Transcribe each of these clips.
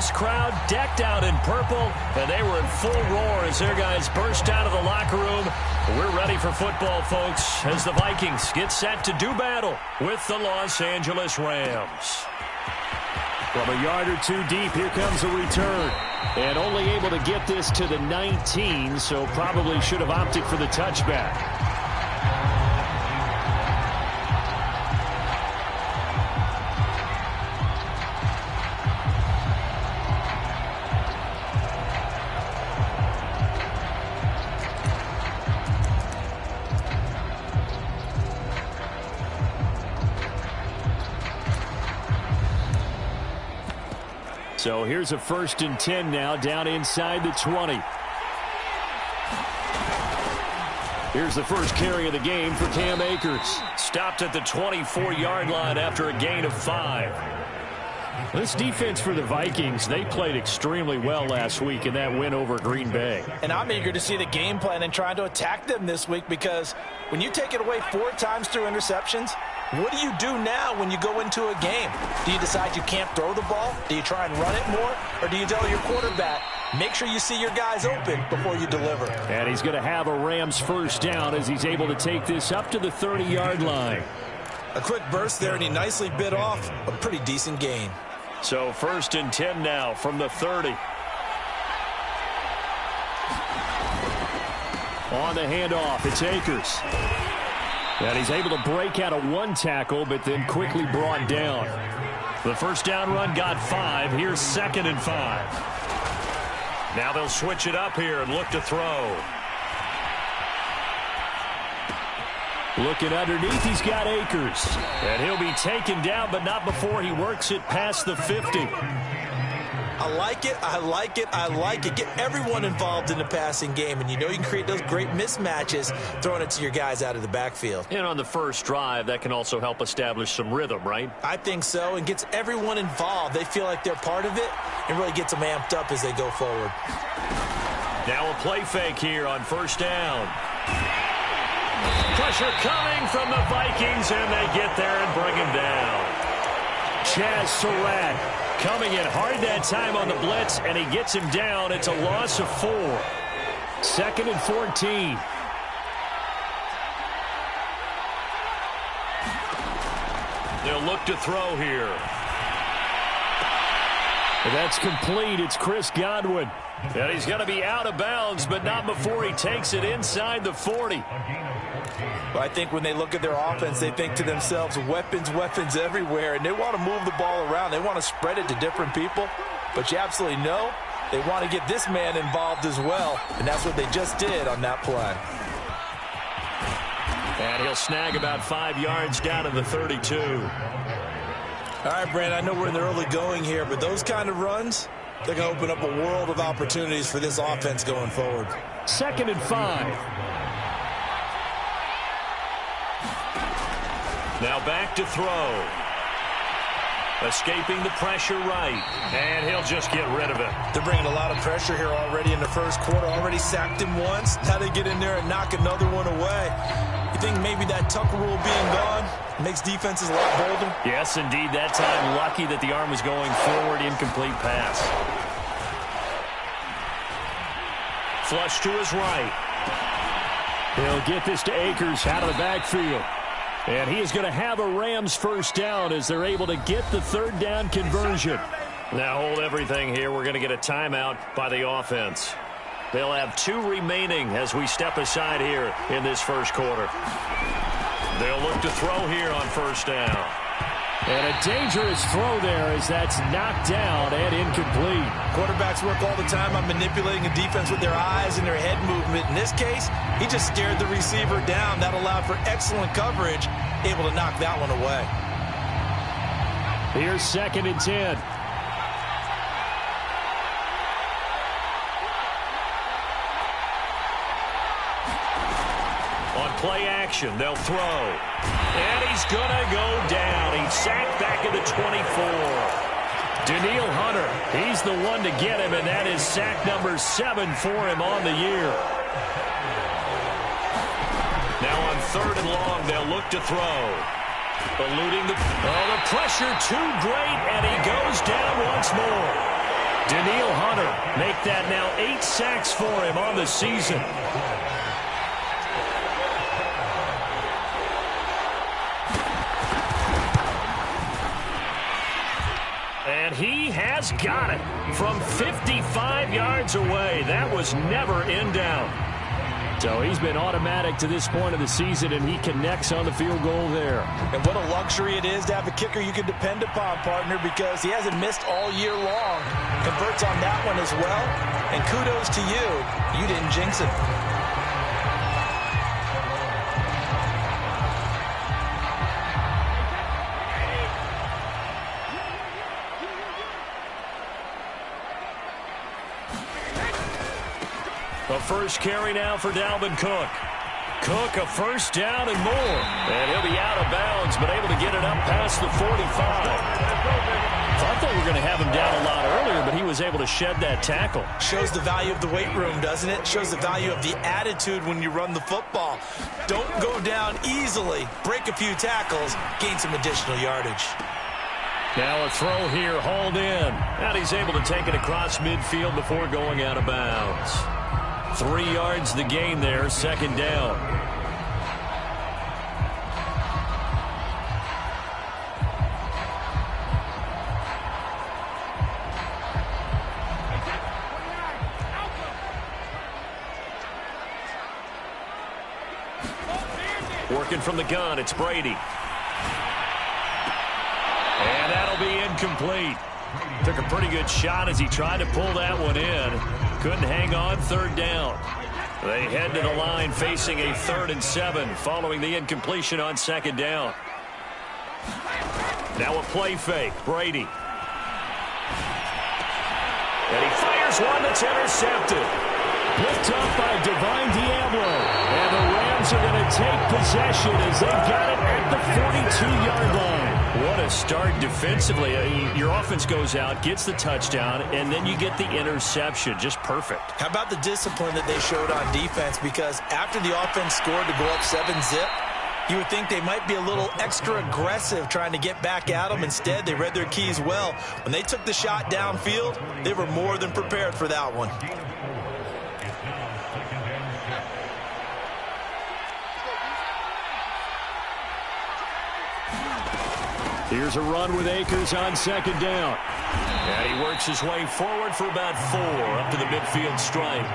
This crowd decked out in purple, and they were in full roar as their guys burst out of the locker room. We're ready for football, folks, as the Vikings get set to do battle with the Los Angeles Rams. From a yard or two deep, here comes a return. And only able to get this to the 19, so probably should have opted for the touchback. So here's a 1st and 10 now, down inside the 20. Here's the first carry of the game for Cam Akers. Stopped at the 24-yard line after a gain of 5. This defense for the Vikings, they played extremely well last week in that win over Green Bay. And I'm eager to see the game plan and trying to attack them this week, because when you take it away 4 times through interceptions, what do you do now when you go into a game? Do you decide you can't throw the ball? Do you try and run it more? Or do you tell your quarterback, make sure you see your guys open before you deliver? And he's going to have a Rams first down as he's able to take this up to the 30-yard line. A quick burst there, and he nicely bit off a pretty decent gain. So 1st and 10 now from the 30. On the handoff, it's Akers. And he's able to break out of 1 tackle, but then quickly brought down. The first down run got 5. Here's 2nd and 5. Now they'll switch it up here and look to throw. Looking underneath, he's got Akers. And he'll be taken down, but not before he works it past the 50. I like it, I like it, I like it. Get everyone involved in the passing game, and you know you can create those great mismatches throwing it to your guys out of the backfield. And on the first drive, that can also help establish some rhythm, right? I think so, and gets everyone involved. They feel like they're part of it, and really gets them amped up as they go forward. Now a play fake here on 1st down. Pressure coming from the Vikings, and they get there and bring him down. Chaz Surratt coming in hard that time on the blitz, and he gets him down. It's a loss of 4. 2nd and 14. They'll look to throw here. That's complete. It's Chris Godwin. And he's going to be out of bounds, but not before he takes it inside the 40. Well, I think when they look at their offense, they think to themselves, weapons, weapons everywhere, and they want to move the ball around. They want to spread it to different people, but you absolutely know they want to get this man involved as well, and that's what they just did on that play. And he'll snag about 5 yards down to the 32. All right, Brandon, I know we're in the early going here, but those kind of runs, they're going to open up a world of opportunities for this offense going forward. 2nd and 5. Now back to throw. Escaping the pressure right. And he'll just get rid of it. They're bringing a lot of pressure here already in the first quarter. Already sacked him once. Now they get in there and knock another one away. You think maybe that Tucker rule being gone makes defenses a lot bolder? Yes, indeed. That time, lucky that the arm was going forward. Incomplete pass. Flush to his right. He'll get this to Akers out of the backfield. And he is going to have a Rams first down as they're able to get the 3rd down conversion. Now hold everything here. We're going to get a timeout by the offense. They'll have 2 remaining as we step aside here in this first quarter. They'll look to throw here on 1st down. And a dangerous throw there as that's knocked down and incomplete. Quarterbacks work all the time on manipulating a defense with their eyes and their head movement. In this case, he just stared the receiver down. That allowed for excellent coverage, able to knock that one away. Here's 2nd and 10. On play action, they'll throw. And he's going to go down. He's sacked back at the 24. Daniil Hunter, he's the one to get him, and that is sack number 7 for him on the year. Now on 3rd and long, they'll look to throw. Eluding the pressure too great, and he goes down once more. Make that now 8 sacks for him on the season. And he has got it from 55 yards away. That was never in doubt. So he's been automatic to this point of the season, and he connects on the field goal there. And what a luxury it is to have a kicker you can depend upon, partner, because he hasn't missed all year long. Converts on that one as well. And kudos to you. You didn't jinx it. The first carry now for Dalvin Cook. Cook, a first down and more. And he'll be out of bounds, but able to get it up past the 45. Thought they were going to have him down a lot earlier, but he was able to shed that tackle. Shows the value of the weight room, doesn't it? Shows the value of the attitude when you run the football. Don't go down easily. Break a few tackles. Gain some additional yardage. Now a throw here, hauled in. And he's able to take it across midfield before going out of bounds. 3 yards the gain there, second down. Working from the gun, it's Brady. And that'll be incomplete. Took a pretty good shot as he tried to pull that one in. Couldn't hang on, third down. They head to the line facing a 3rd and 7 following the incompletion on second down. Now a play fake, Brady. And he fires one that's intercepted. Picked up by Divine Diablo. And the Rams are going to take possession as they've got it at the 42-yard line. What a start defensively. Your offense goes out, gets the touchdown, and then you get the interception. Just perfect. How about the discipline that they showed on defense? Because after the offense scored to go up 7-zip, you would think they might be a little extra aggressive trying to get back at them. Instead, they read their keys well. When they took the shot downfield, they were more than prepared for that one. Here's a run with Akers on second down. And he works his way forward for about 4 up to the midfield stripe.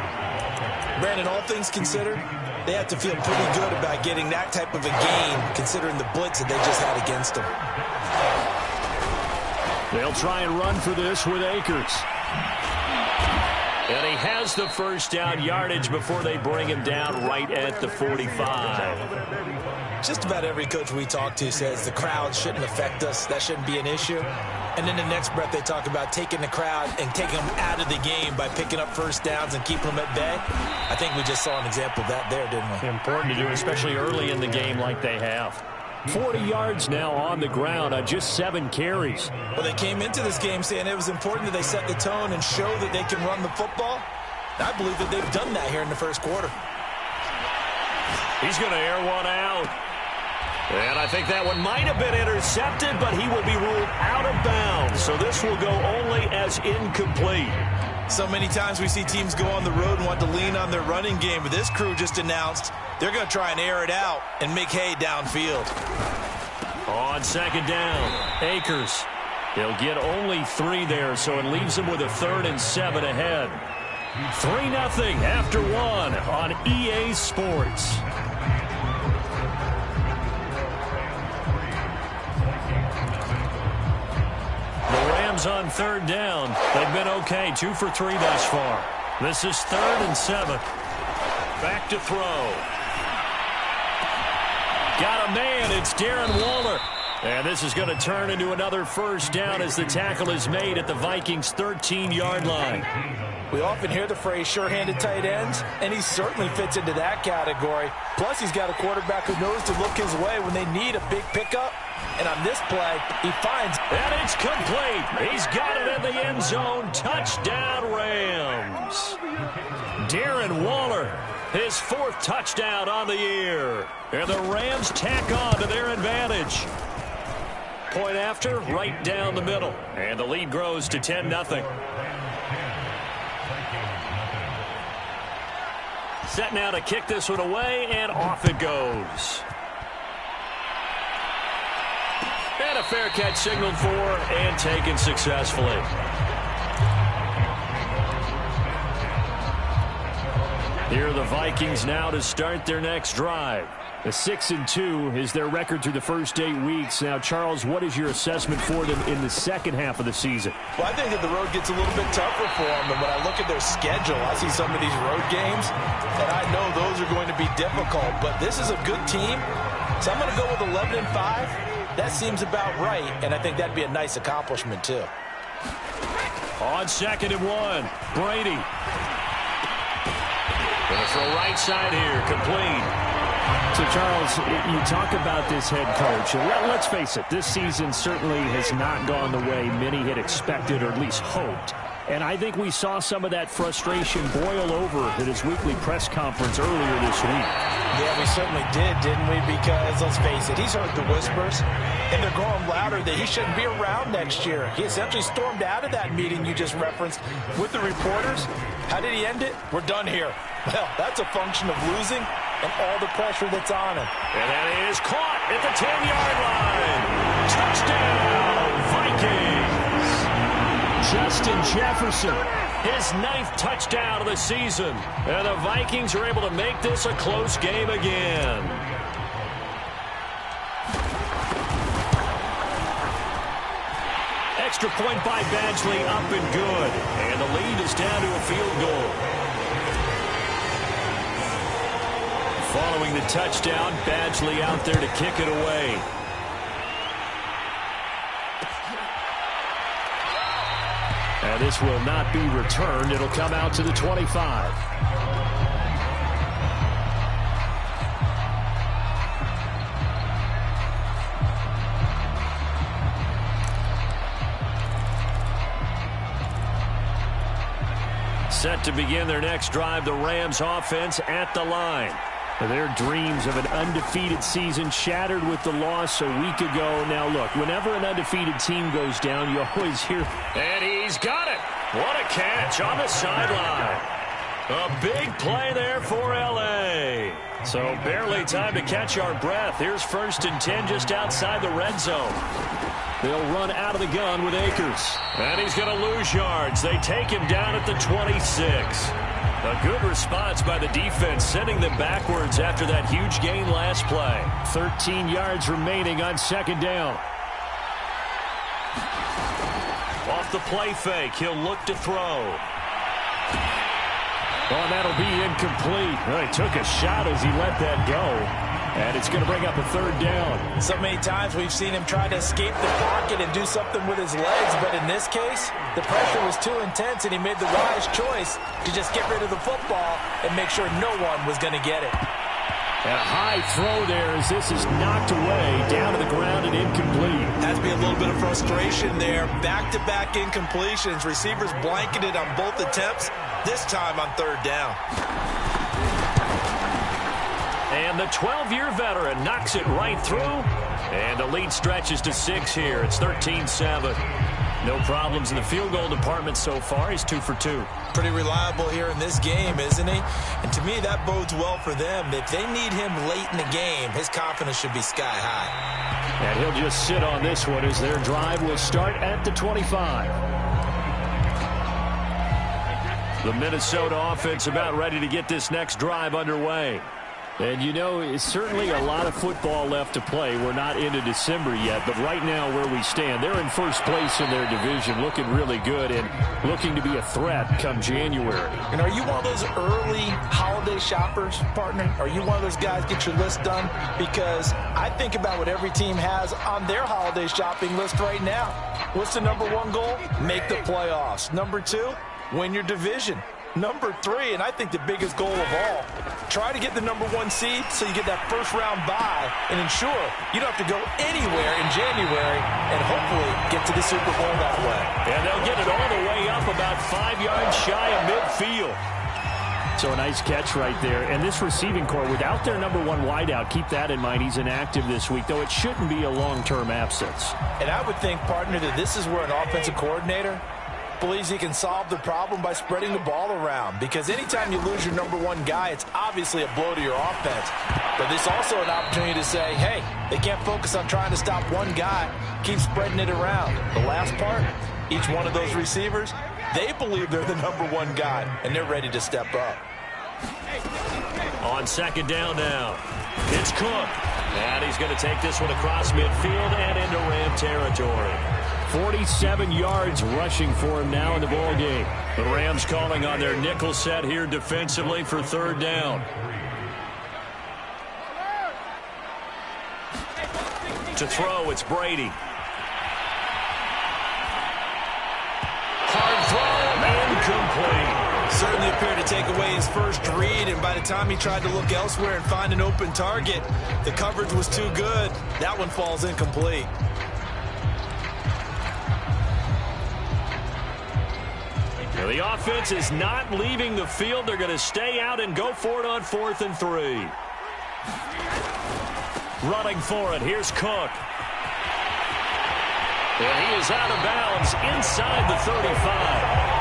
Brandon, all things considered, they have to feel pretty good about getting that type of a gain considering the blitz that they just had against them. They'll try and run for this with Akers. And he has the first down yardage before they bring him down right at the 45. Just about every coach we talk to says the crowd shouldn't affect us. That shouldn't be an issue. And then the next breath they talk about taking the crowd and taking them out of the game by picking up first downs and keeping them at bay. I think we just saw an example of that there, didn't we? Important to do, especially early in the game like they have. 40 yards now on the ground on just 7 carries. Well, they came into this game saying it was important that they set the tone and show that they can run the football. I believe that they've done that here in the first quarter. He's going to air one out. And I think that one might have been intercepted, but he will be ruled out of bounds. So this will go only as incomplete. So many times we see teams go on the road and want to lean on their running game, but this crew just announced they're going to try and air it out and make hay downfield. On second down, Akers. He'll get only 3 there, so it leaves him with a 3rd and 7 ahead. 3-0 after 1 on EA Sports. The Rams on third down. They've been okay, 2 for 3 thus far. This is 3rd and 7. Back to throw. Got a man. It's Darren Waller. And this is going to turn into another first down as the tackle is made at the Vikings' 13-yard line. We often hear the phrase sure-handed tight ends, and he certainly fits into that category. Plus, he's got a quarterback who knows to look his way when they need a big pickup. And on this play, he finds... And it's complete. He's got it in the end zone. Touchdown, Rams. Darren Waller, his 4th touchdown on the year. And the Rams tack on to their advantage. Point after, right down the middle. And the lead grows to 10-0. Set now to kick this one away, and off it goes. And a fair catch signaled for and taken successfully. Here are the Vikings now to start their next drive. A 6-2 is their record through the first 8 weeks. Now, Charles, what is your assessment for them in the second half of the season? Well, I think that the road gets a little bit tougher for them. And when I look at their schedule, I see some of these road games, and I know those are going to be difficult. But this is a good team, so I'm going to go with 11-5. That seems about right, and I think that'd be a nice accomplishment, too. On 2nd and 1, Brady. Gonna throw right side here, complete. So, Charles, you talk about this head coach, and let's face it, this season certainly has not gone the way many had expected or at least hoped. And I think we saw some of that frustration boil over at his weekly press conference earlier this week. Yeah, we certainly did, didn't we? Because, let's face it, he's heard the whispers, and they're growing louder that he shouldn't be around next year. He essentially stormed out of that meeting you just referenced with the reporters. How did he end it? We're done here. Well, that's a function of losing and all the pressure that's on him. And that is caught at the 10-yard line. Touchdown, Vikings. Justin Jefferson, his 9th touchdown of the season. And the Vikings are able to make this a close game again. Extra point by Badgley, up and good. And the lead is down to a field goal. Following the touchdown, Badgley out there to kick it away. And this will not be returned. It'll come out to the 25. Set to begin their next drive, the Rams offense at the line. Their dreams of an undefeated season shattered with the loss a week ago. Now, look, whenever an undefeated team goes down, you always hear, and he's got it. What a catch on the sideline. A big play there for L.A. So barely time to catch our breath. Here's 1st and 10 just outside the red zone. They'll run out of the gun with Akers. And he's going to lose yards. They take him down at the 26. A good response by the defense, sending them backwards after that huge gain last play. 13 yards remaining on 2nd down. Off the play fake, he'll look to throw. Oh, that'll be incomplete. Well, he took a shot as he let that go. And it's going to bring up a 3rd down. So many times we've seen him try to escape the pocket and do something with his legs. But in this case, the pressure was too intense, and he made the wise choice to just get rid of the football and make sure no one was going to get it. And a high throw there as this is knocked away, down to the ground and incomplete. Has to be a little bit of frustration there. Back-to-back incompletions. Receivers blanketed on both attempts, this time on 3rd down. And the 12-year veteran knocks it right through. And the lead stretches to 6 here. It's 13-7. No problems in the field goal department so far. He's 2 for 2. Pretty reliable here in this game, isn't he? And to me, that bodes well for them. If they need him late in the game, his confidence should be sky high. And he'll just sit on this one as their drive will start at the 25. The Minnesota offense about ready to get this next drive underway. And, you know, it's certainly a lot of football left to play. We're not into December yet, but right now where we stand, they're in first place in their division, looking really good and looking to be a threat come January. And are you one of those early holiday shoppers, partner? Are you one of those guys get your list done? Because I think about what every team has on their holiday shopping list right now. What's the #1 goal? Make the playoffs. #2, win your division. #3, and I think the biggest goal of all, try to get the #1 seed so you get that first-round bye and ensure you don't have to go anywhere in January and hopefully get to the Super Bowl that way. And they'll get it all the way up about 5 yards shy of midfield. So a nice catch right there. And this receiving core, without their #1 wideout, keep that in mind. He's inactive this week, though it shouldn't be a long-term absence. And I would think, partner, that this is where an offensive coordinator believes he can solve the problem by spreading the ball around, because anytime you lose your number one guy, it's obviously a blow to your offense. But there's also an opportunity to say, hey, they can't focus on trying to stop one guy. Keep spreading it around. The last part, each one of those receivers, they believe they're the number one guy, and they're ready to step up. On second down now, it's Cook. And he's going to take this one across midfield and into Ram territory. 47 yards rushing for him now in the ball game. The Rams calling on their nickel set here defensively for third down. To throw, it's Brady. Hard throw, incomplete. Certainly appeared to take away his first read, and by the time he tried to look elsewhere and find an open target, the coverage was too good. That one falls incomplete. Now the offense is not leaving the field. They're going to stay out and go for it on 4th and 3. Running for it, here's Cook. And he is out of bounds inside the 35.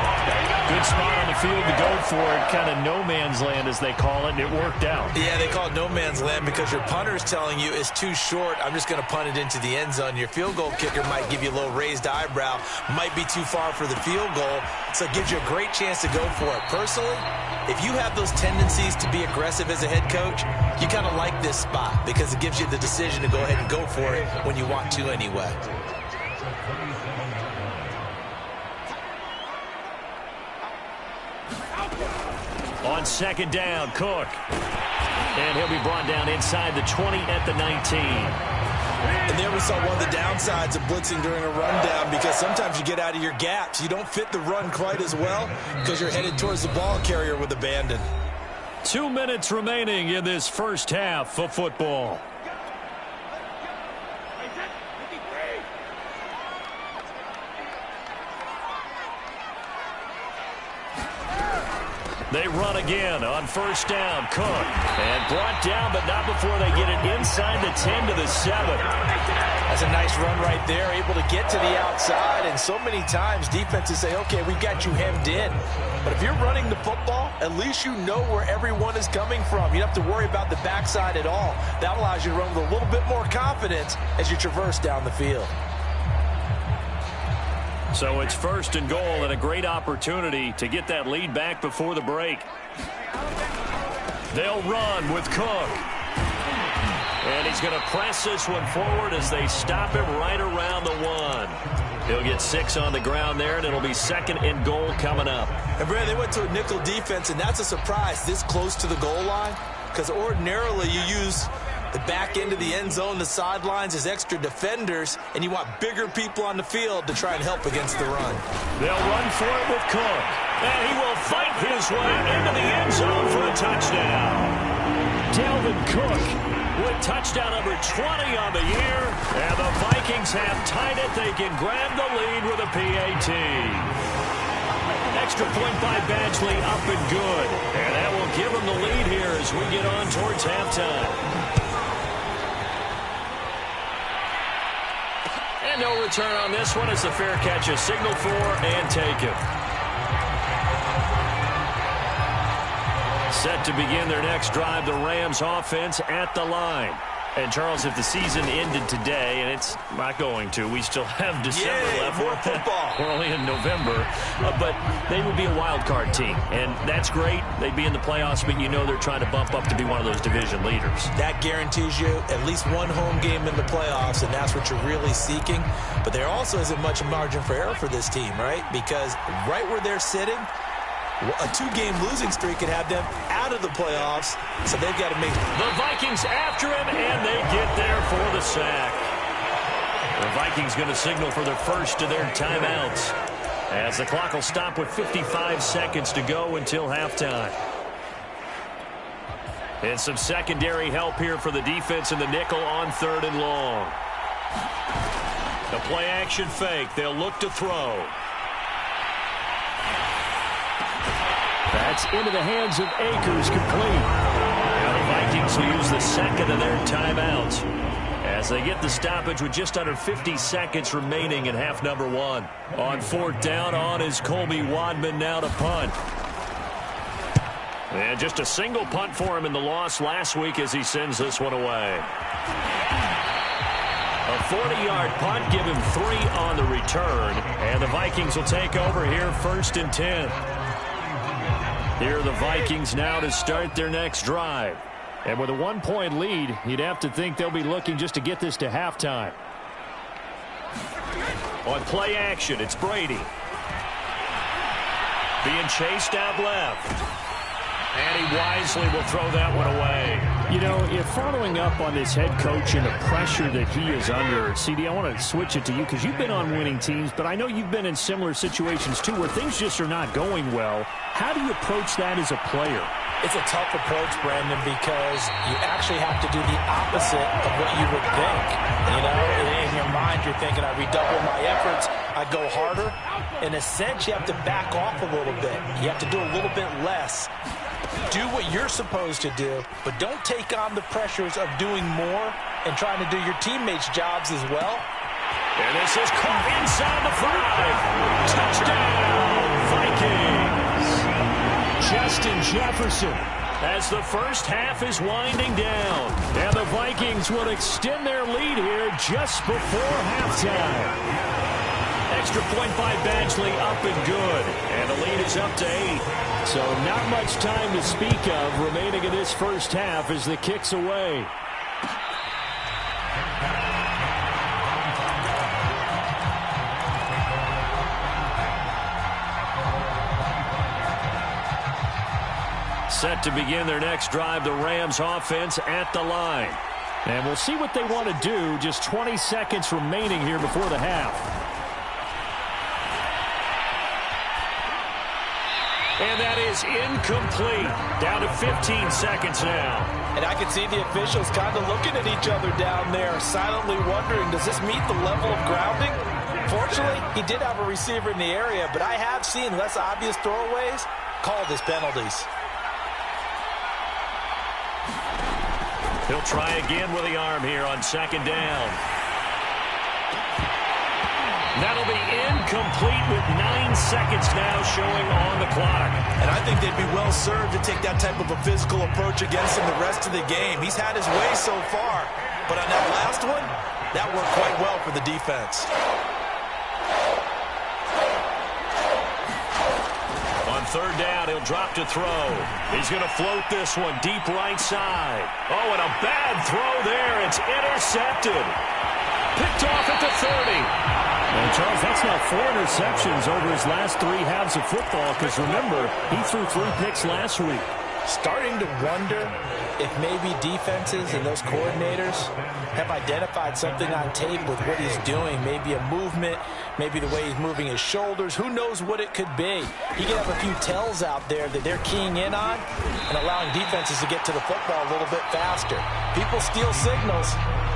Good spot on the field to go for it. Kind of no man's land, as they call it, and it worked out. Yeah, they call it no man's land because your punter's telling you it's too short. I'm just going to punt it into the end zone. Your field goal kicker might give you a little raised eyebrow, might be too far for the field goal, so it gives you a great chance to go for it. Personally, if you have those tendencies to be aggressive as a head coach, you kind of like this spot because it gives you the decision to go ahead and go for it when you want to anyway. On second down, Cook. And he'll be brought down inside the 20 at the 19. And there we saw one of the downsides of blitzing during a rundown, because sometimes you get out of your gaps. You don't fit the run quite as well because you're headed towards the ball carrier with abandon. 2 minutes remaining in this first half of football. They run again on first down. Cook. And brought down, but not before they get it inside the 10 to the 7. That's a nice run right there, able to get to the outside. And so many times defenses say, okay, we got you hemmed in. But if you're running the football, at least you know where everyone is coming from. You don't have to worry about the backside at all. That allows you to run with a little bit more confidence as you traverse down the field. So it's first and goal, and a great opportunity to get that lead back before the break. They'll run with Cook. And he's going to press this one forward as they stop him right around the 1. He'll get 6 on the ground there, and it'll be second and goal coming up. And, Brad, they went to a nickel defense, and that's a surprise this close to the goal line, because ordinarily you use the back end of the end zone, the sidelines as extra defenders, and you want bigger people on the field to try and help against the run. They'll run for it with Cook. And he will fight his way into the end zone for a touchdown. Dalvin Cook with touchdown number 20 on the year. And the Vikings have tied it. They can grab the lead with a PAT. Extra point by Badgley, up and good. And that will give them the lead here as we get on towards halftime. And no return on this one as the fair catch is signaled for and taken. Set to begin their next drive, the Rams offense at the line. And, Charles, if the season ended today, and it's not going to, we still have December left. More football. We're only in November. But they would be a wild card team, and that's great. They'd be in the playoffs, but you know they're trying to bump up to be one of those division leaders. That guarantees you at least one home game in the playoffs, and that's what you're really seeking. But there also isn't much margin for error for this team, right? Because right where they're sitting, a 2-game losing streak could have them out of the playoffs, so they've got to make the Vikings after him, and they get there for the sack. The Vikings going to signal for their first of their timeouts as the clock will stop with 55 seconds to go until halftime. And some secondary help here for the defense in the nickel on 3rd and long. The play action fake. They'll look to throw. That's into the hands of Akers, complete. Now the Vikings will use the second of their timeouts. as they get the stoppage with just under 50 seconds remaining in half number one. On fourth down, on is Colby Wadman now to punt. And just a single punt for him in the loss last week as he sends this one away. A 40-yard punt, give him 3 on the return. And the Vikings will take over here, 1st and 10. Here are the Vikings now to start their next drive. And with a 1-point lead, you'd have to think they'll be looking just to get this to halftime. On play action, it's Brady. Being chased out left. And he wisely will throw that one away. You know, if following up on this head coach and the pressure that he is under, CD, I want to switch it to you because you've been on winning teams, but I know you've been in similar situations too where things just are not going well. How do you approach that as a player? It's a tough approach, Brandon, because you actually have to do the opposite of what you would think. You know, in your mind, you're thinking, I redouble my efforts, I go harder. In a sense, you have to back off a little bit. You have to do a little bit less. Do what you're supposed to do, but don't take on the pressures of doing more and trying to do your teammates' jobs as well. And this is caught inside the 5. Touchdown, Vikings. Justin Jefferson as the first half is winding down. And the Vikings will extend their lead here just before halftime. Extra point by Badgley, up and good. And the lead is up to 8. So not much time to speak of remaining in this first half as the kick's away. Set to begin their next drive, the Rams offense at the line. And we'll see what they want to do. Just 20 seconds remaining here before the half. And that is incomplete. Down to 15 seconds now. And I can see the officials kind of looking at each other down there, silently wondering, does this meet the level of grounding? Fortunately, he did have a receiver in the area, but I have seen less obvious throwaways called as penalties. He'll try again with the arm here on 2nd down. That'll be incomplete with 9 seconds now showing on the clock. And I think they'd be well served to take that type of a physical approach against him the rest of the game. He's had his way so far, but on that last one, that worked quite well for the defense. On 3rd down, he'll drop to throw. He's going to float this one deep right side. Oh, and a bad throw there. It's intercepted. Picked off at the 30. And Charles, that's now 4 interceptions over his last 3 halves of football because, remember, he threw 3 picks last week. Starting to wonder if maybe defenses and those coordinators have identified something on tape with what he's doing. Maybe a movement, maybe the way he's moving his shoulders. Who knows what it could be? He could have a few tells out there that they're keying in on and allowing defenses to get to the football a little bit faster. People steal signals.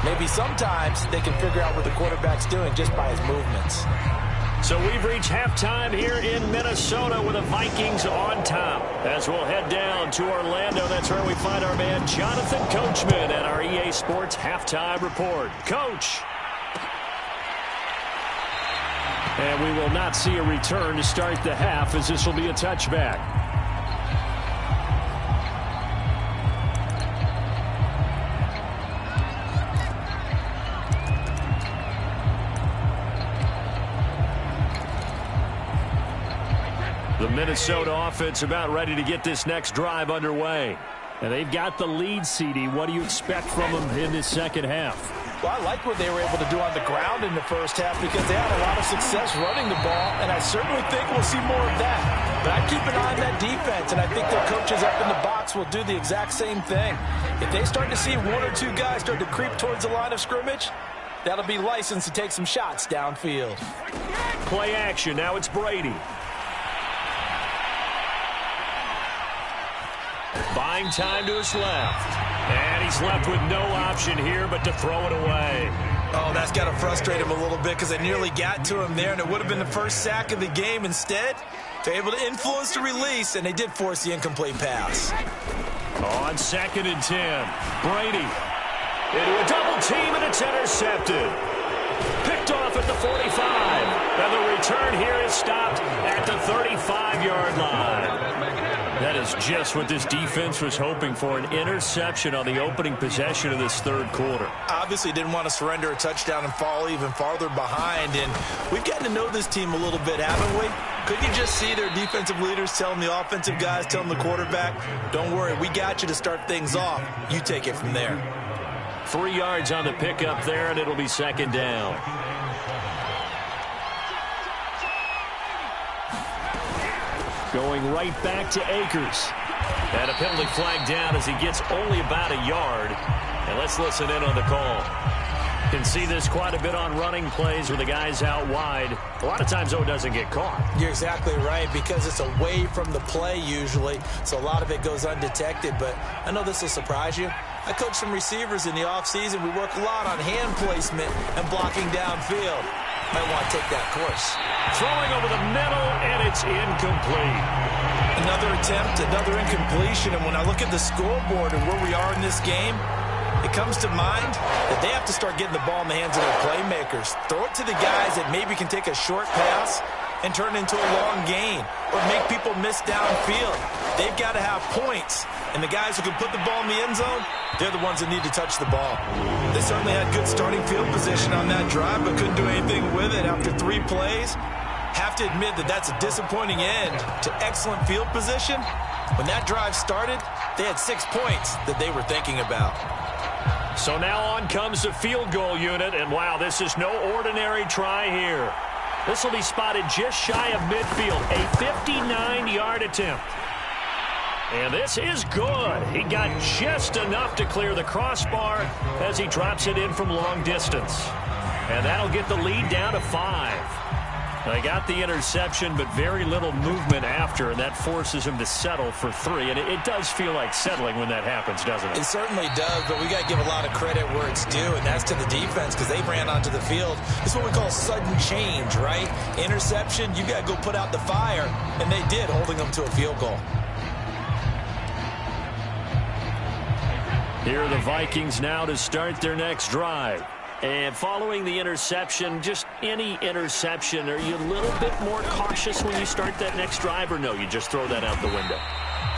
Maybe sometimes they can figure out what the quarterback's doing just by his movements. So we've reached halftime here in Minnesota with the Vikings on top. As we'll head down to Orlando, that's where we find our man Jonathan Coachman at our EA Sports Halftime Report. Coach. And we will not see a return to start the half as this will be a touchback. The Minnesota offense about ready to get this next drive underway. And they've got the lead, CD. What do you expect from them in this second half? Well, I like what they were able to do on the ground in the first half because they had a lot of success running the ball, and I certainly think we'll see more of that. But I keep an eye on that defense, and I think their coaches up in the box will do the exact same thing. If they start to see 1 or 2 guys start to creep towards the line of scrimmage, that'll be licensed to take some shots downfield. Play action. Now it's Brady. Buying time to his left. And he's left with no option here but to throw it away. Oh, that's got to frustrate him a little bit because they nearly got to him there, and it would have been the first sack of the game. Instead, they're able to influence the release, and they did force the incomplete pass. On 2nd and 10, Brady into a double team, and it's intercepted. Picked off at the 45. And the return here is stopped at the 35-yard line. That is just what this defense was hoping for, an interception on the opening possession of this third quarter. Obviously didn't want to surrender a touchdown and fall even farther behind. And we've gotten to know this team a little bit, haven't we? Couldn't you just see their defensive leaders telling the offensive guys, telling the quarterback, don't worry, we got you to start things off. You take it from there. 3 yards on the pickup there, and it'll be second down. Going right back to Akers. And a penalty flag down as he gets only about a yard. And let's listen in on the call. Can see this quite a bit on running plays with the guys out wide. A lot of times, though, it doesn't get caught. You're exactly right, because it's away from the play usually, so a lot of it goes undetected. But I know this will surprise you. I coach some receivers in the offseason. We work a lot on hand placement and blocking downfield. Might want to take that course. Throwing over the middle, and it's incomplete. Another attempt, another incompletion. And when I look at the scoreboard and where we are in this game, it comes to mind that they have to start getting the ball in the hands of their playmakers. Throw it to the guys that maybe can take a short pass and turn it into a long gain or make people miss downfield. They've got to have points. And the guys who can put the ball in the end zone, they're the ones that need to touch the ball. They certainly had good starting field position on that drive, but couldn't do anything with it after 3 plays. Have to admit that that's a disappointing end to excellent field position. When that drive started, they had 6 points that they were thinking about. So now on comes the field goal unit, and wow, this is no ordinary try here. This will be spotted just shy of midfield, a 59-yard attempt. And this is good. He got just enough to clear the crossbar as he drops it in from long distance. And that'll get the lead down to 5. They got the interception, but very little movement after, and that forces him to settle for 3. And it does feel like settling when that happens, doesn't it? It certainly does, but we got to give a lot of credit where it's due, and that's to the defense because they ran onto the field. It's what we call sudden change, right? Interception, you got to go put out the fire, and they did, holding them to a field goal. Here are the Vikings now to start their next drive. And following the interception, just any interception, are you a little bit more cautious when you start that next drive, or no, you just throw that out the window?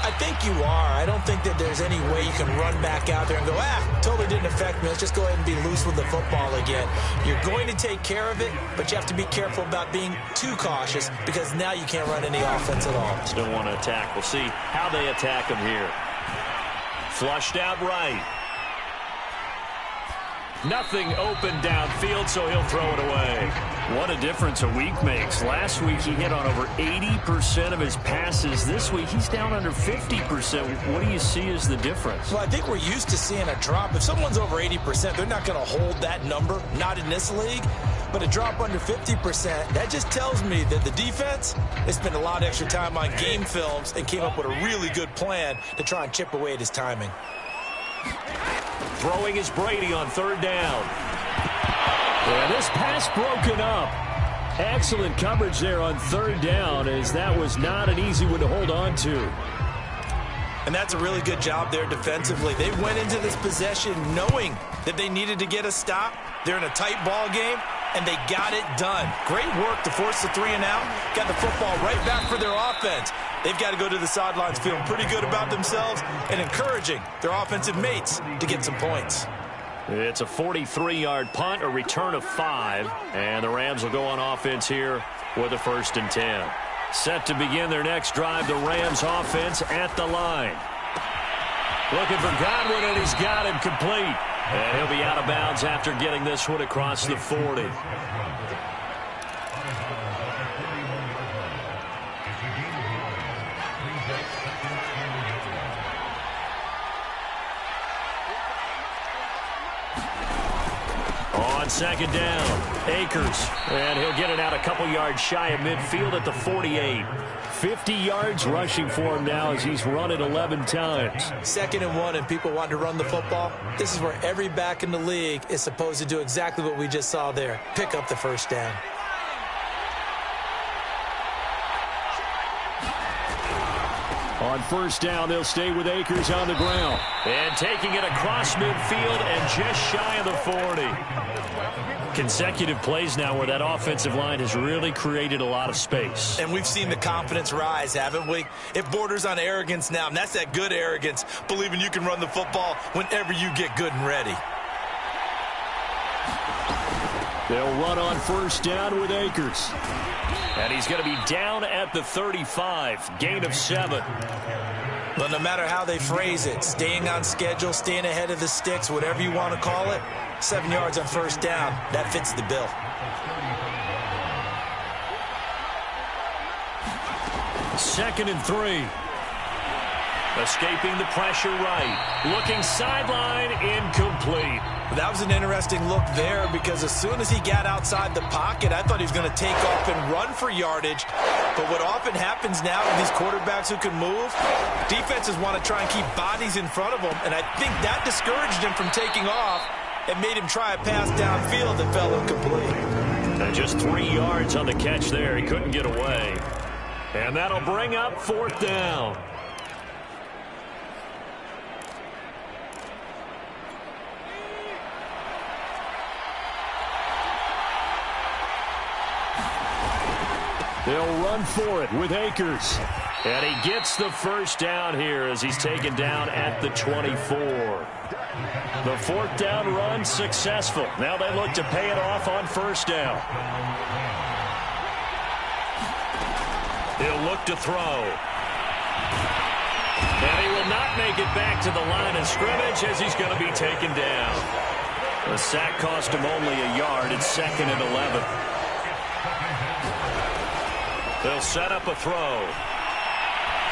I think you are. I don't think that there's any way you can run back out there and go, totally didn't affect me. Let's just go ahead and be loose with the football again. You're going to take care of it, but you have to be careful about being too cautious because now you can't run any offense at all. Still want to attack. We'll see how they attack him here. Flushed out right. Nothing open downfield, so he'll throw it away. What a difference a week makes. Last week he hit on over 80% of his passes. This week he's down under 50%. What do you see as the difference? Well, I think we're used to seeing a drop. If someone's over 80%, they're not going to hold that number, not in this league. But a drop under 50%, that just tells me that the defense has spent a lot of extra time on game films and came up with a really good plan to try and chip away at his timing. Throwing is Brady on 3rd down. And this pass broken up. Excellent coverage there on 3rd down, as that was not an easy one to hold on to. And that's a really good job there defensively. They went into this possession knowing that they needed to get a stop. They're in a tight ball game, and they got it done. Great work to force the 3 and out. Got the football right back for their offense. They've got to go to the sidelines feeling pretty good about themselves and encouraging their offensive mates to get some points. It's a 43-yard punt, a return of 5, and the Rams will go on offense here with a 1st and 10. Set to begin their next drive, the Rams offense at the line. Looking for Godwin, and he's got him complete. And he'll be out of bounds after getting this one across the 40. On 2nd down, Akers, and he'll get it out a couple yards shy of midfield at the 48. 50 yards rushing for him now as he's run it 11 times. 2nd and 1, and people want to run the football. This is where every back in the league is supposed to do exactly what we just saw there. Pick up the 1st down. On first down, they'll stay with Akers on the ground. And taking it across midfield and just shy of the 40. Consecutive plays now where that offensive line has really created a lot of space. And we've seen the confidence rise, haven't we? It borders on arrogance now, and that's that good arrogance, believing you can run the football whenever you get good and ready. They'll run on first down with Akers. And he's going to be down at the 35, gain of 7. But no matter how they phrase it, staying on schedule, staying ahead of the sticks, whatever you want to call it, 7 yards on first down, that fits the bill. Second and 3. Escaping the pressure right. Looking sideline, incomplete. That was an interesting look there because as soon as he got outside the pocket, I thought he was going to take off and run for yardage. But what often happens now with these quarterbacks who can move, defenses want to try and keep bodies in front of them, and I think that discouraged him from taking off and made him try a pass downfield that fell incomplete. And just 3 yards on the catch there. He couldn't get away. And that'll bring up fourth down. They'll run for it with Akers. And he gets the first down here as he's taken down at the 24. The fourth down run successful. Now they look to pay it off on first down. He'll look to throw. And he will not make it back to the line of scrimmage as he's going to be taken down. The sack cost him only a yard. It's 2nd and 11. They'll set up a throw.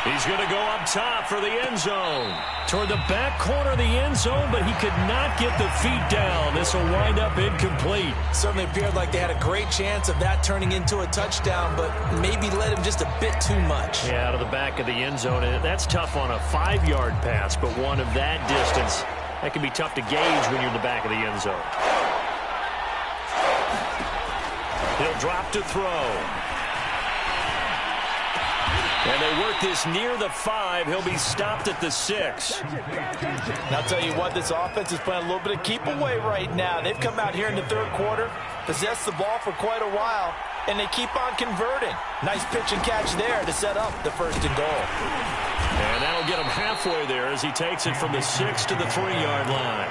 He's going to go up top for the end zone. Toward the back corner of the end zone, but he could not get the feet down. This will wind up incomplete. Certainly appeared like they had a great chance of that turning into a touchdown, but maybe led him just a bit too much. Yeah, out of the back of the end zone. That's tough on a 5-yard pass, but one of that distance, that can be tough to gauge when you're in the back of the end zone. He'll drop to throw. And they work this near the 5. He'll be stopped at the 6. And I'll tell you what, this offense is playing a little bit of keep away right now. They've come out here in the third quarter, possessed the ball for quite a while, and they keep on converting. Nice pitch and catch there to set up the 1st and goal. And that'll get him halfway there as he takes it from the 6 to the 3-yard line.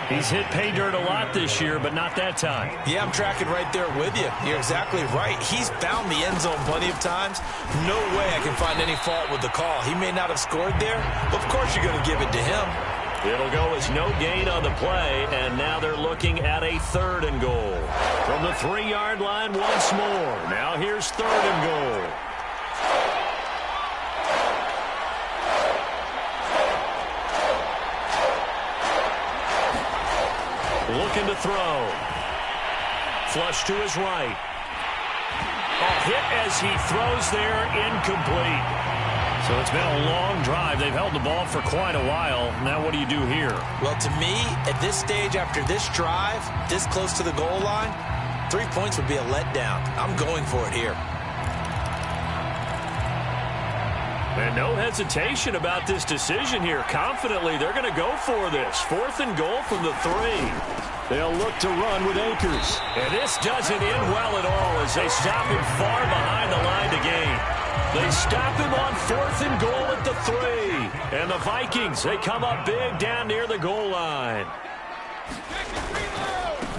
He's hit pay dirt a lot this year, but not that time. Yeah, I'm tracking right there with you. You're exactly right. He's found the end zone plenty of times. No way I can find any fault with the call. He may not have scored there, but of course you're going to give it to him. It'll go as no gain on the play, and now they're looking at a 3rd and goal. From the 3-yard line once more. Now here's 3rd and goal. Looking to throw. Flush to his right. A hit as he throws there, incomplete. So it's been a long drive. They've held the ball for quite a while. Now what do you do here? Well, to me, at this stage, after this drive, this close to the goal line, 3 points would be a letdown. I'm going for it here. And no hesitation about this decision here. Confidently, they're going to go for this. 4th and goal from the 3. They'll look to run with Akers. And this doesn't end well at all as they stop him far behind the line to gain. They stop him on 4th and goal at the 3. And the Vikings, they come up big down near the goal line.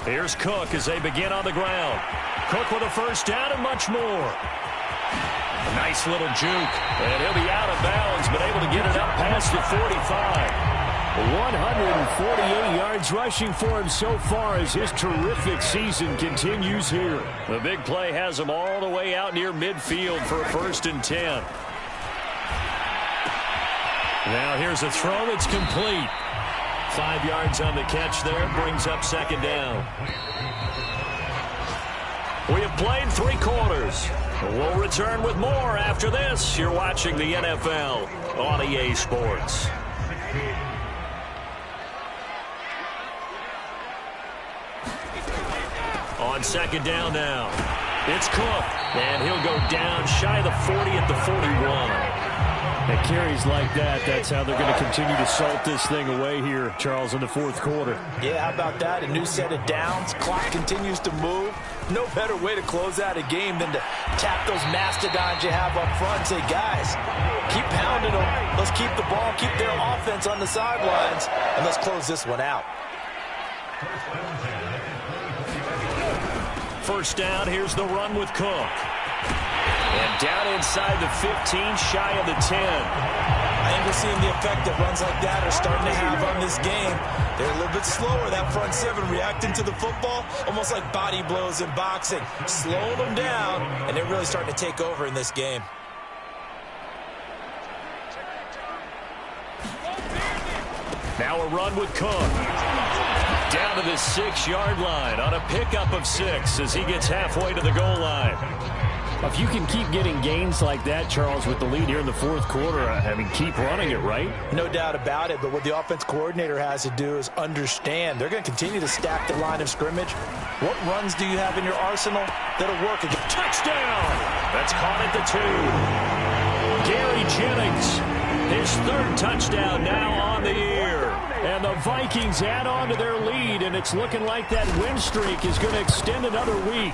Here's Cook as they begin on the ground. Cook with a first down and much more. A nice little juke, and he'll be out of bounds, but able to get it up past the 45. 148 yards rushing for him so far as his terrific season continues here. The big play has him all the way out near midfield for a 1st and 10. Now here's a throw that's complete. 5 yards on the catch there, brings up 2nd down. We have played 3 quarters. We'll return with more after this. You're watching the NFL on EA Sports. On 2nd down now. It's Cook. And he'll go down shy of the 40 at the 41. And carries like that, that's how they're going to continue to salt this thing away here, Charles, in the fourth quarter. Yeah, how about that? A new set of downs. Clock continues to move. No better way to close out a game than to tap those mastodons you have up front and say, guys, keep pounding them. Let's keep the ball, keep their offense on the sidelines, and let's close this one out. First down, here's the run with Cook. And down inside the 15, shy of the 10. I think we're seeing the effect that runs like that are starting to have on this game. They're a little bit slower, that front seven, reacting to the football, almost like body blows in boxing. Slowing them down, and they're really starting to take over in this game. Now a run with Cook. Down to the 6-yard line on a pickup of 6 as he gets halfway to the goal line. If you can keep getting gains like that, Charles, with the lead here in the fourth quarter, I mean, keep running it, right? No doubt about it, but what the offense coordinator has to do is understand they're going to continue to stack the line of scrimmage. What runs do you have in your arsenal that'll work again? Touchdown! That's caught at the 2. Gary Jennings, his 3rd touchdown now on the year. And the Vikings add on to their lead, and it's looking like that win streak is going to extend another week.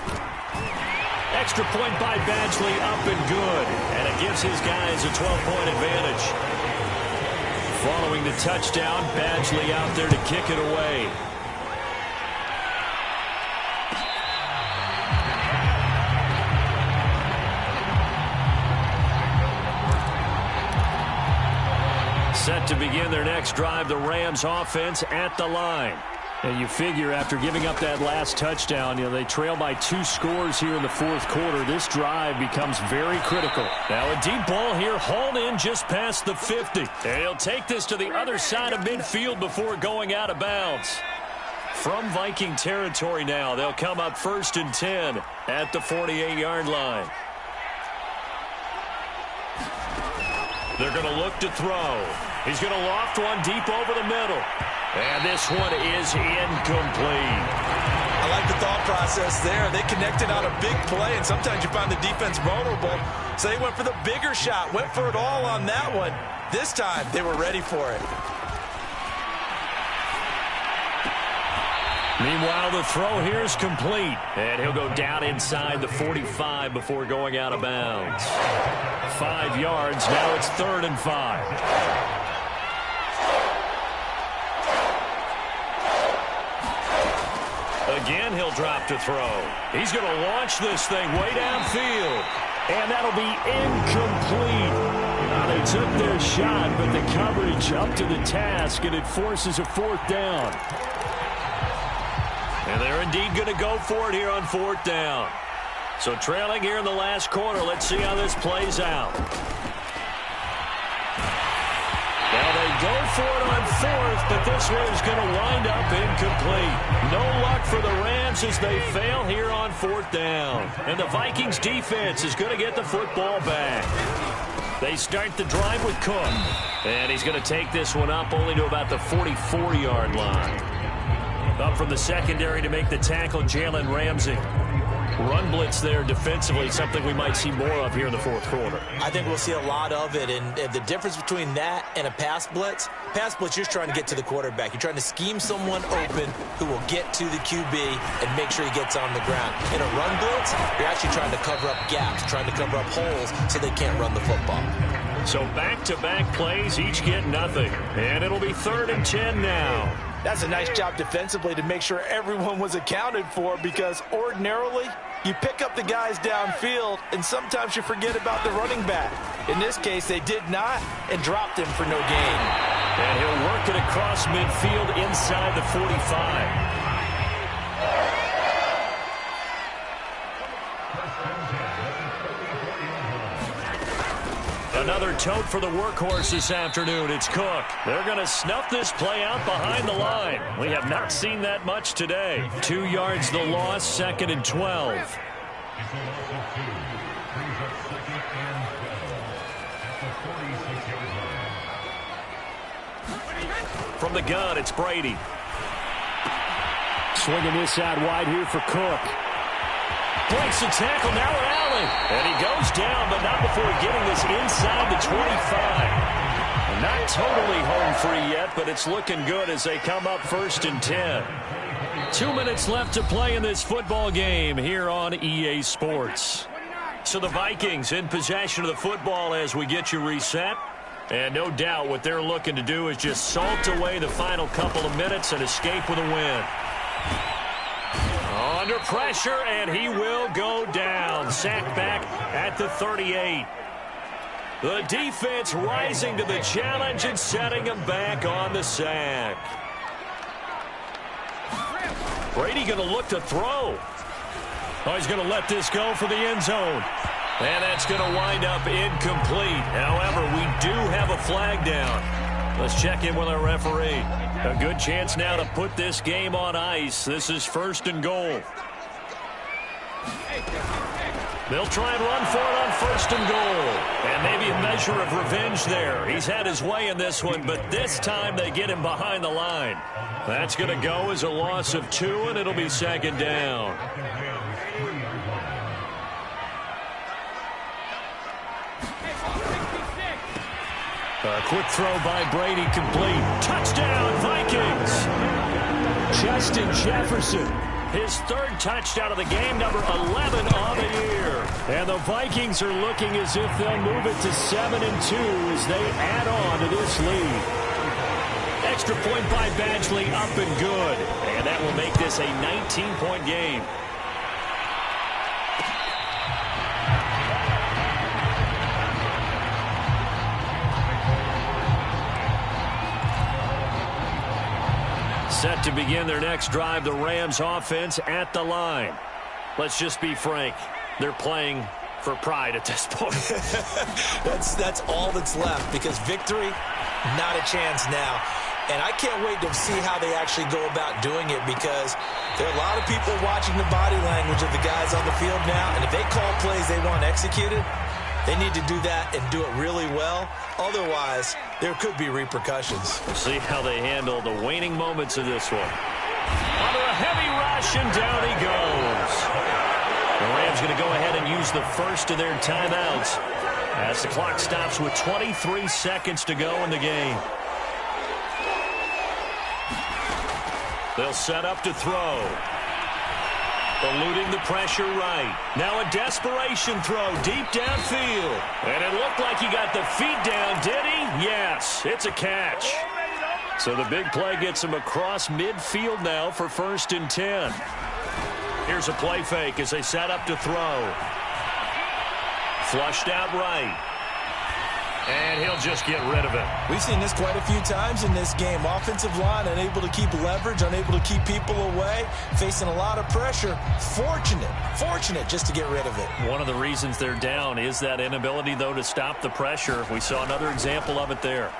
Extra point by Badgley, up and good. And it gives his guys a 12-point advantage. Following the touchdown, Badgley out there to kick it away. Set to begin their next drive, the Rams offense at the line. And you figure after giving up that last touchdown, they trail by 2 scores here in the fourth quarter. This drive becomes very critical. Now a deep ball here, hauled in just past the 50. And he'll take this to the other side of midfield before going out of bounds. From Viking territory now, they'll come up 1st and 10 at the 48-yard line. They're going to look to throw. He's going to loft one deep over the middle. And this one is incomplete. I like the thought process there. They connected on a big play, and sometimes you find the defense vulnerable. So they went for the bigger shot, went for it all on that one. This time, they were ready for it. Meanwhile, the throw here is complete. And he'll go down inside the 45 before going out of bounds. 5 yards. Now it's 3rd and 5. Again, he'll drop to throw. He's going to launch this thing way downfield. And that'll be incomplete. Now, they took their shot, but the coverage up to the task, and it forces a 4th down. And they're indeed going to go for it here on 4th down. So trailing here in the last quarter. Let's see how this plays out. Now they go for it on 4th, but this one is going to wind up incomplete. No luck for the Rams as they fail here on 4th down. And the Vikings defense is going to get the football back. They start the drive with Cook. And he's going to take this one up only to about the 44-yard line. Up from the secondary to make the tackle, Jalen Ramsey. Run blitz there defensively, something we might see more of here in the fourth quarter. I think we'll see a lot of it, and the difference between that and a pass blitz, you're trying to get to the quarterback. You're trying to scheme someone open who will get to the QB and make sure he gets on the ground. In a run blitz, you're actually trying to cover up gaps, trying to cover up holes so they can't run the football. So back-to-back plays, each get nothing. And it'll be 3rd and 10 now. That's a nice job defensively to make sure everyone was accounted for, because ordinarily you pick up the guys downfield and sometimes you forget about the running back. In this case, they did not and dropped him for no gain. And he'll work it across midfield inside the 45. Another tote for the workhorse this afternoon. It's Cook. They're going to snuff this play out behind the line. We have not seen that much today. 2 yards the loss, 2nd and 12. From the gun, it's Brady. Swinging this out wide here for Cook. breaks the tackle. Now an alley. And he goes down, but not before getting this inside the 25. Not totally home free yet, but it's looking good as they come up 1st and 10. 2 minutes left to play in this football game here on EA Sports. So the Vikings in possession of the football as we get you reset. And no doubt what they're looking to do is just salt away the final couple of minutes and escape with a win. Under pressure, and he will go down. Sacked back at the 38. The defense rising to the challenge and setting him back on the sack. Brady going to look to throw. Oh, he's going to let this go for the end zone. And that's going to wind up incomplete. However, we do have a flag down. Let's check in with our referee. A good chance now to put this game on ice. This is 1st and goal. They'll try and run for it on 1st and goal. And maybe a measure of revenge there. He's had his way in this one, but this time they get him behind the line. That's going to go as a loss of 2, and it'll be 2nd down. A quick throw by Brady, complete. Touchdown, Vikings! Justin Jefferson. His 3rd touchdown of the game, number 11 on the year. And the Vikings are looking as if they'll move it to 7-2 as they add on to this lead. Extra point by Badgley, up and good. And that will make this a 19-point game. Set to begin their next drive, the Rams offense at the line. Let's just be frank. They're playing for pride at this point. That's all that's left, because victory, not a chance now. And I can't wait to see how they actually go about doing it, because there are a lot of people watching the body language of the guys on the field now, and if they call plays they want executed, they need to do that and do it really well. Otherwise, there could be repercussions. We'll see how they handle the waning moments of this one. Under a heavy rush, and down he goes. The Rams going to go ahead and use the first of their timeouts as the clock stops with 23 seconds to go in the game. They'll set up to throw. Eluding the pressure right. Now a desperation throw deep downfield. And it looked like he got the feet down, did he? Yes, it's a catch. So the big play gets him across midfield now for 1st and 10. Here's a play fake as they set up to throw. Flushed out right. And he'll just get rid of it. We've seen this quite a few times in this game. Offensive line unable to keep leverage, unable to keep people away, facing a lot of pressure. Fortunate just to get rid of it. One of the reasons they're down is that inability, though, to stop the pressure. We saw another example of it there.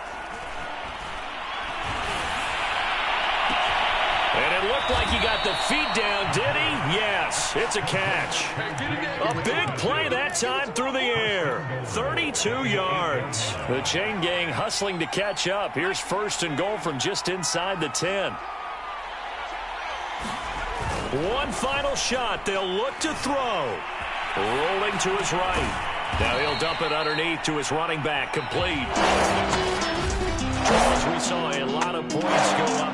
And it looked like he got the feet down, did he? Yes, it's a catch. A big play that time through the air. 32 yards. The chain gang hustling to catch up. Here's 1st and goal from just inside the 10. One final shot. They'll look to throw. Rolling to his right. Now he'll dump it underneath to his running back. Complete. As we saw a lot of points go up.